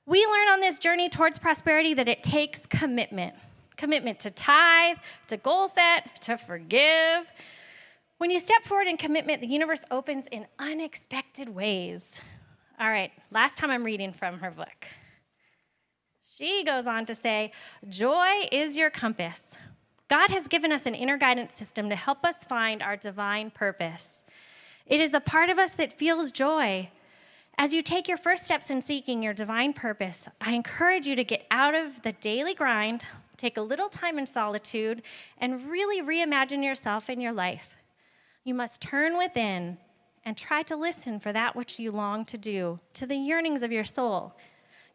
We learn on this journey towards prosperity that it takes commitment. Commitment to tithe, to goal set, to forgive. When you step forward in commitment, the universe opens in unexpected ways. All right, last time I'm reading from her book. She goes on to say, joy is your compass. God has given us an inner guidance system to help us find our divine purpose. It is the part of us that feels joy. As you take your first steps in seeking your divine purpose, I encourage you to get out of the daily grind, take a little time in solitude, and really reimagine yourself and your life. You must turn within and try to listen for that which you long to do, to the yearnings of your soul.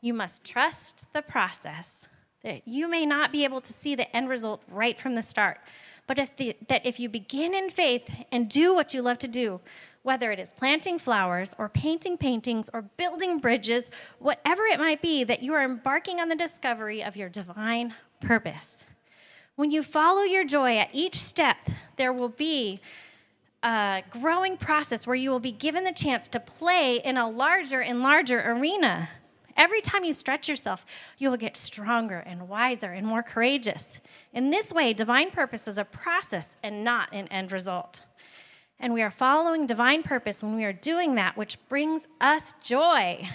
You must trust the process, that you may not be able to see the end result right from the start, but if you begin in faith and do what you love to do, Whether it is planting flowers or painting paintings or building bridges, whatever it might be, that you are embarking on the discovery of your divine purpose. When you follow your joy at each step, there will be a growing process where you will be given the chance to play in a larger and larger arena. Every time you stretch yourself, you will get stronger and wiser and more courageous. In this way, divine purpose is a process and not an end result. And we are following divine purpose when we are doing that which brings us joy.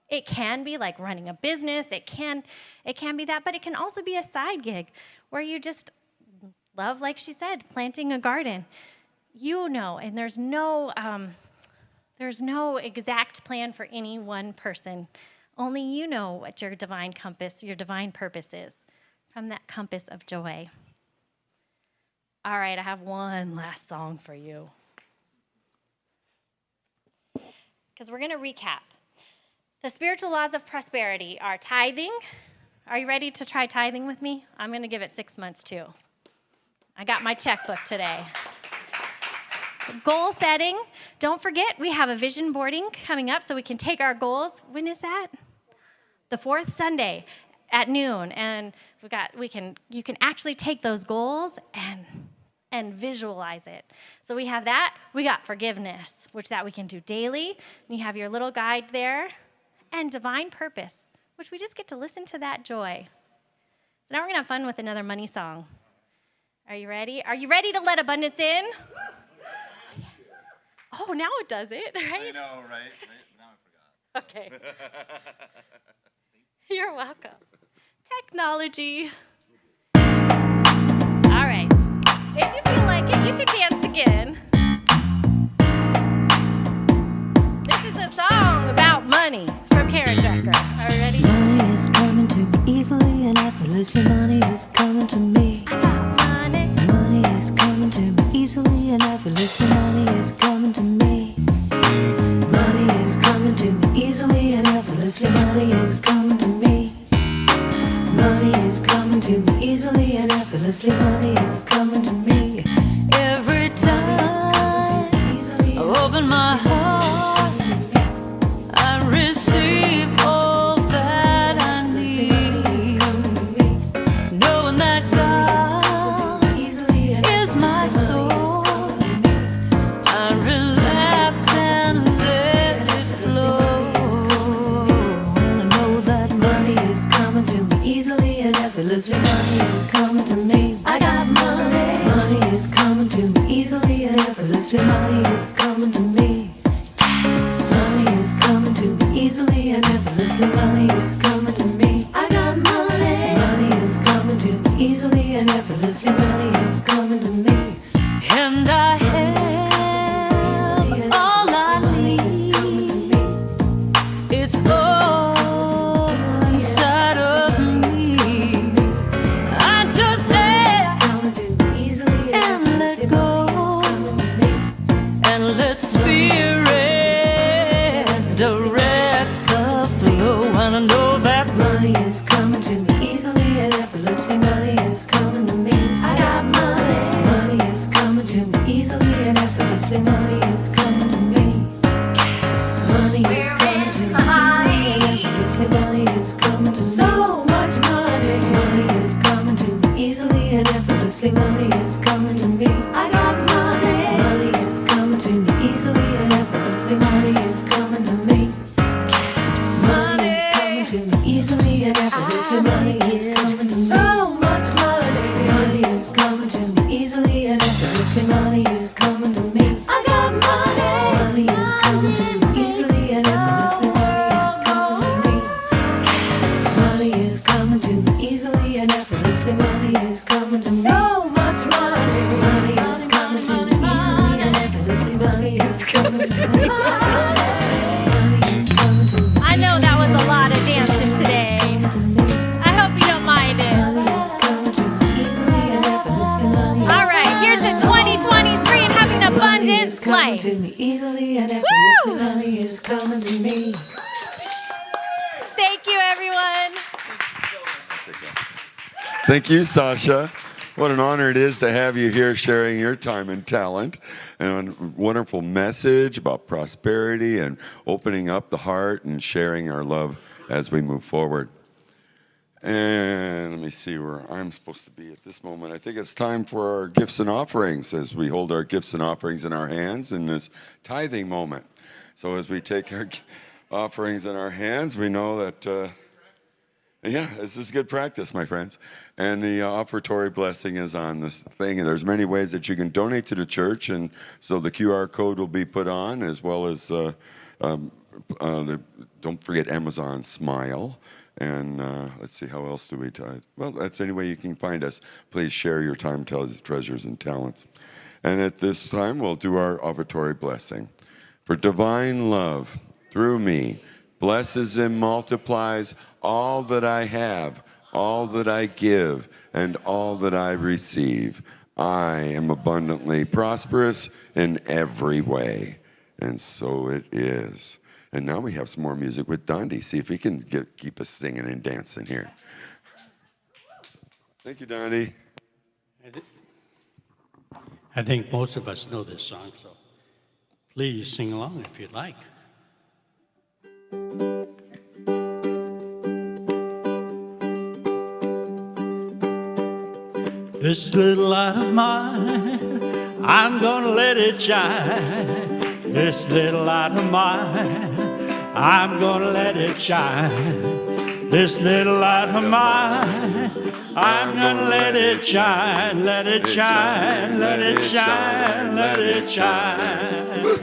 It can be like running a business, it can be that, but it can also be a side gig where you just love, like she said, planting a garden. You know, and there's no exact plan for any one person. Only you know what your divine compass, your divine purpose is from that compass of joy. All right, I have one last song for you. Because we're going to recap. The spiritual laws of prosperity are tithing. Are you ready to try tithing with me? I'm going to give it 6 months too. I got my checkbook today. Goal setting. Don't forget, we have a vision boarding coming up so we can take our goals. When is that? The 4th Sunday at noon. And you can actually take those goals and visualize it. So we have that. We got forgiveness, which that we can do daily. And you have your little guide there. And divine purpose, which we just get to listen to that joy. So now we're going to have fun with another money song. Are you ready? Are you ready to let abundance in? Oh, now it does it, right? I know, right? Now I forgot. Okay. You're welcome. Technology. All right. If you feel like it, you can dance again. This is a song about money from Karen Becker. Are you ready? Money is coming to me easily and effortlessly. Money is coming to me. I got money. Money is coming to me easily and effortlessly. Money is coming to me. Money is coming to me easily and effortlessly. Money is coming to me. Money is coming to me easily and effortlessly. Money is coming to me. Every time I open my heart, I receive all that I need. Knowing that God is my source, I relax and let it flow. And I know that money is coming to me easily and effortlessly. Money is coming to me. I got money. Money is coming to me easily and effortlessly. Money is coming to me. Money is coming to me easily and effortlessly. Money is coming to me. I got money. Money is coming to me easily and effortlessly. Money is coming to me. And I have all I need. It's all inside of me. I just ask and let go and let spirit direct the flow. And I know that money is coming to me easily and effortlessly. Money is coming to me. I got money. Money is coming to me easily and effortlessly. Money is coming to me. Money is coming to me easily and effortlessly. Money is coming to me. So much money. Money is coming to me easily and effortlessly. Money is coming to me. I got money. Money is coming to me easily and effortlessly. Money is coming to me. Money is coming to me easily and effortlessly. Money is coming to me. So much money. Money is coming to me easily and effortlessly. Money is coming to me. I got money. Money is coming to me easily and effortlessly. Money is coming to me. Money is coming to me easily and effortlessly. Money is coming to me. So much money. Money is coming to me easily and effortlessly. Money is coming to me. I know that was a lot of dancing today. I hope you don't mind it. All right, here's to 2023 and having an abundant life. Woo! Thank you, everyone. Thank you, Sasha. What an honor it is to have you here sharing your time and talent, and a wonderful message about prosperity and opening up the heart and sharing our love as we move forward. And let me see where I'm supposed to be at this moment. I think it's time for our gifts and offerings as we hold our gifts and offerings in our hands in this tithing moment. So as we take our offerings in our hands, we know that yeah, this is good practice, my friends. And the offertory blessing is on this thing. And there's many ways that you can donate to the church. And so the QR code will be put on, as well as, don't forget Amazon Smile. And let's see, how else do we tithe? Well, that's any way you can find us. Please share your time, treasures, and talents. And at this time, we'll do our offertory blessing. For divine love, through me, blesses and multiplies all that I have, all that I give, and all that I receive. I am abundantly prosperous in every way. And so it is. And now we have some more music with Dondi. See if he can keep us singing and dancing here. Thank you, Dondi. I think most of us know this song, so please sing along if you'd like. This little light of mine, I'm gonna let it shine. This little light of mine, I'm gonna let it shine. This little light of mine, I'm gonna let it shine, let it shine, let it shine, let it shine.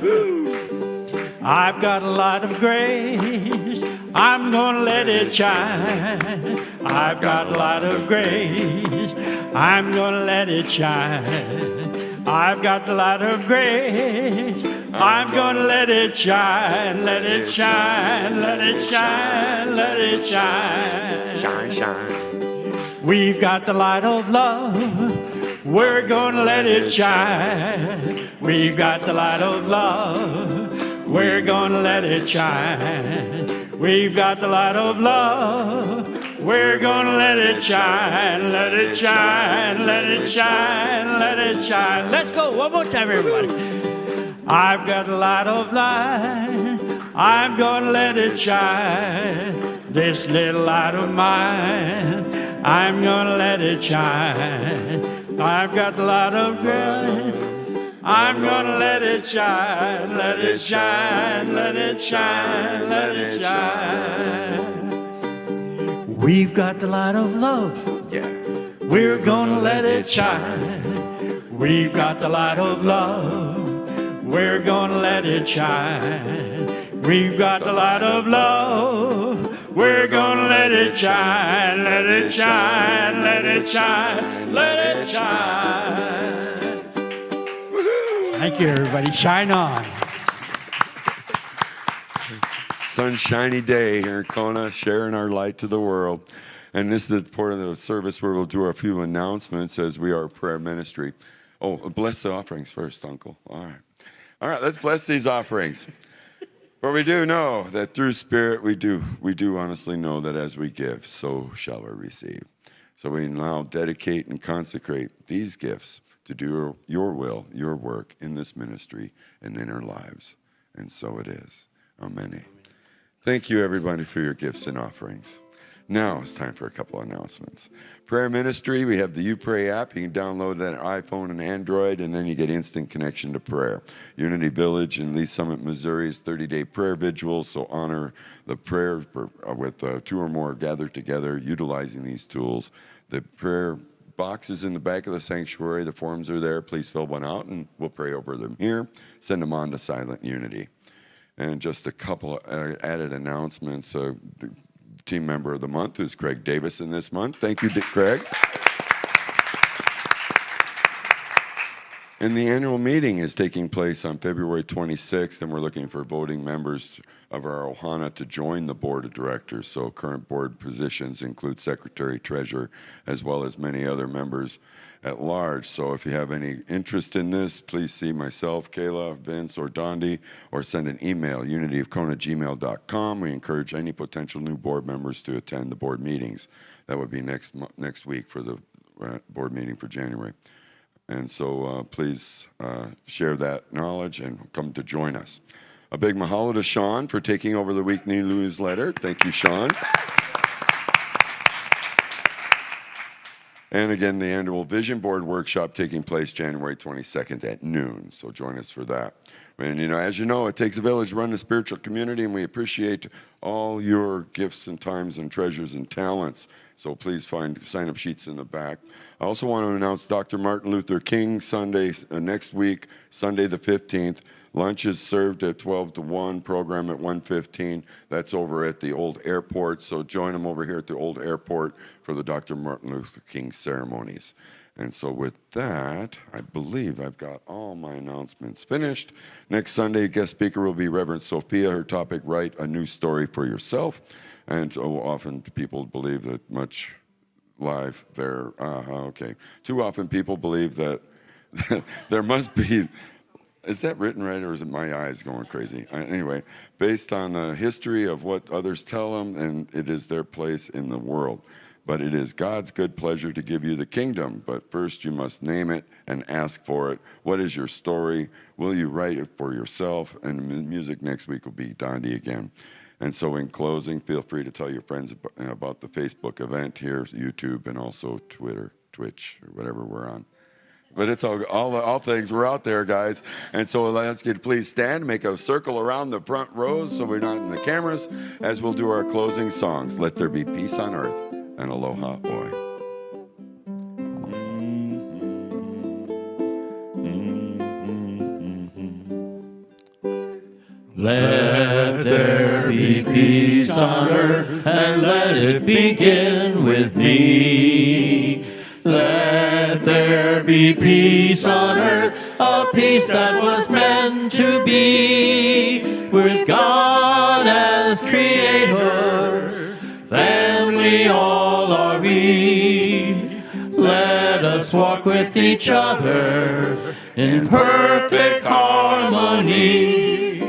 I've got a light of grace, I'm gonna let it shine. I've got a light of grace, I'm gonna let it shine. I've got the light of grace, I'm gonna let it shine, let it shine, let it shine, let it shine. Shine, shine. We've got the light of love, we're gonna let it shine. We've got the light of love, we're gonna let it shine. We've got the light of love, we're gonna let it shine, let it shine, let it shine, let it shine. Let's go, one more time, everybody. I've got a light of light, I'm gonna let it shine. This little light of mine, I'm gonna let it shine. I've got the light of grace, I'm gonna let it shine, let it shine, let it shine, let it shine. We've got the light of love, Yeah. we're gonna let it shine. We've got the light of love, we're gonna let it shine. We've got the light of love, we're gonna let it shine, let it shine, let it shine, let it shine. Thank you, everybody. Shine on. Sunshiny day here in Kona, sharing our light to the world. And this is the part of the service where we'll do a few announcements as we are a prayer ministry. Oh, bless the offerings first, Uncle. All right. All right, let's bless these offerings. For we do know that through Spirit we do honestly know that as we give, so shall we receive. So we now dedicate and consecrate these gifts to do your will, your work in this ministry and in our lives. And so it is. Amen. Thank you, everybody, for your gifts and offerings. Now it's time for a couple of announcements. Prayer ministry, we have the You Pray app. You can download that on iPhone and Android, and then you get instant connection to prayer. Unity Village in Lee Summit, Missouri's 30-day prayer vigils, so honor the prayer with two or more gathered together, utilizing these tools. The prayer boxes in the back of the sanctuary, the forms are there. Please fill one out, and we'll pray over them here. Send them on to Silent Unity. And just a couple of added announcements. Team member of the month is Craig Davison this month. Thank you, Craig. And the annual meeting is taking place on February 26th, and we're looking for voting members of our Ohana to join the board of directors. So current board positions include secretary, treasurer, as well as many other members at large. So if you have any interest in this, please see myself, Kayla, Vince, or Dondi, or send an email, unityofkona@gmail.com. We encourage any potential new board members to attend the board meetings. That would be next week for the board meeting for January. And so please share that knowledge and come to join us. A big mahalo to Sean for taking over the weekly newsletter. Thank you, Sean. And again, the annual Vision Board Workshop taking place January 22nd at noon. So join us for that. And, as you know, it takes a village to run a spiritual community, and we appreciate all your gifts and times and treasures and talents. So please find sign-up sheets in the back. I also want to announce Dr. Martin Luther King Sunday next week, Sunday the 15th. Lunch is served at 12 to 1, program at 1:15. That's over at the old airport, so join them over here at the old airport for the Dr. Martin Luther King ceremonies. And so with that, I believe I've got all my announcements finished. Next Sunday, guest speaker will be Reverend Sophia. Her topic, Write a New Story for Yourself. And so often people believe that much live there. Okay. Too often people believe that there must be... Is that written right, or is it my eyes going crazy? Anyway, based on the history of what others tell them, and it is their place in the world. But it is God's good pleasure to give you the kingdom. But first you must name it and ask for it. What is your story? Will you write it for yourself? And the music next week will be Dondi again. And so in closing, feel free to tell your friends about the Facebook event here, YouTube, and also Twitter, Twitch, or whatever we're on. But it's all things. We're out there, guys. And so I'll ask you to please stand, make a circle around the front rows so we're not in the cameras, as we'll do our closing songs. Let there be peace on earth and aloha oi. Let there be peace on earth, and let it begin with me. Let there be peace on earth, a peace that was meant to be, with God as creator, family all are we. Let us walk with each other in perfect harmony.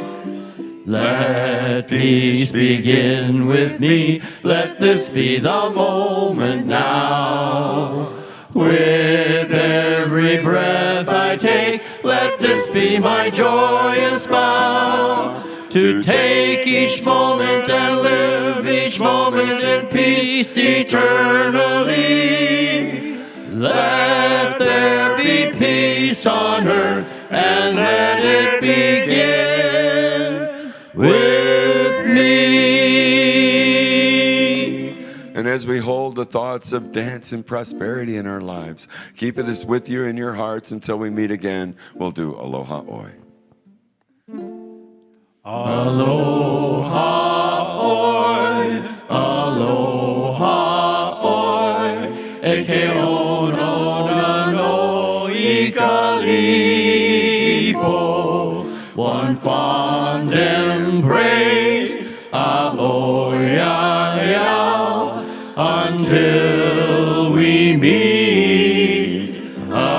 Let peace begin with me, let this be the moment now. With every breath I take, let this be my joyous vow. To take each moment and live each moment in peace eternally. Let there be peace on earth, and let it begin with me. And as we hold the thoughts of dance and prosperity in our lives, keep this with you in your hearts until we meet again. We'll do Aloha Oi. Aloha Oi, Aloha Oi, Eke ono no ikalipo. One fond embrace, aloha until we meet again.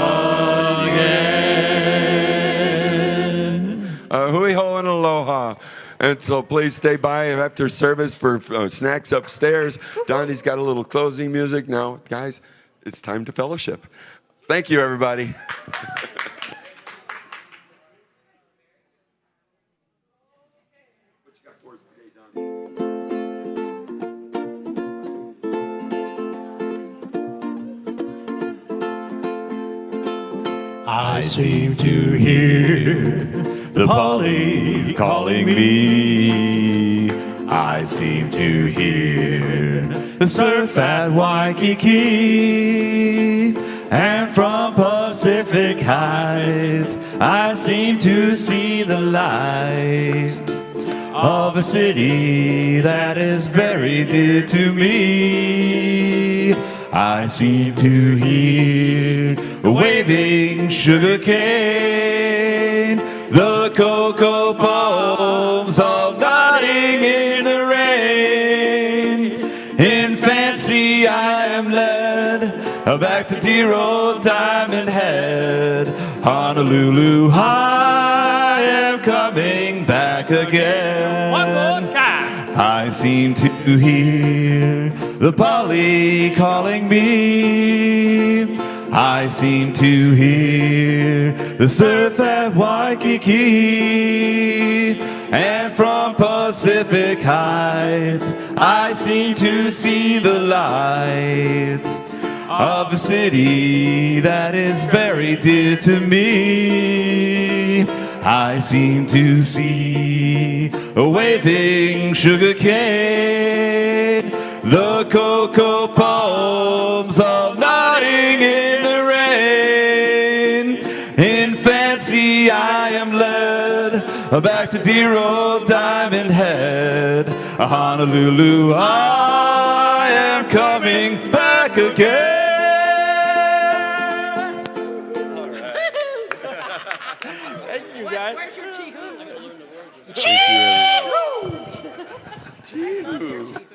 Hui ho and aloha. And so please stay by after service for snacks upstairs. Donnie's got a little closing music. Now, guys, it's time to fellowship. Thank you, everybody. I seem to hear the polys calling me. I seem to hear the surf at Waikiki. And from Pacific Heights, I seem to see the lights of a city that is very dear to me. I seem to hear a waving sugar cane, the cocoa palms all nodding in the rain. In fancy I am led back to dear old Diamond Head. Honolulu, I am coming back again. One more time. I seem to hear the Polly calling me. I seem to hear the surf at Waikiki. And from Pacific Heights, I seem to see the lights of a city that is very dear to me. I seem to see a waving sugar cane, the cocoa palms all nodding in the rain. In fancy I am led back to dear old Diamond Head, Honolulu. I am coming back again. Where's your chee-hoo? Chee-hoo!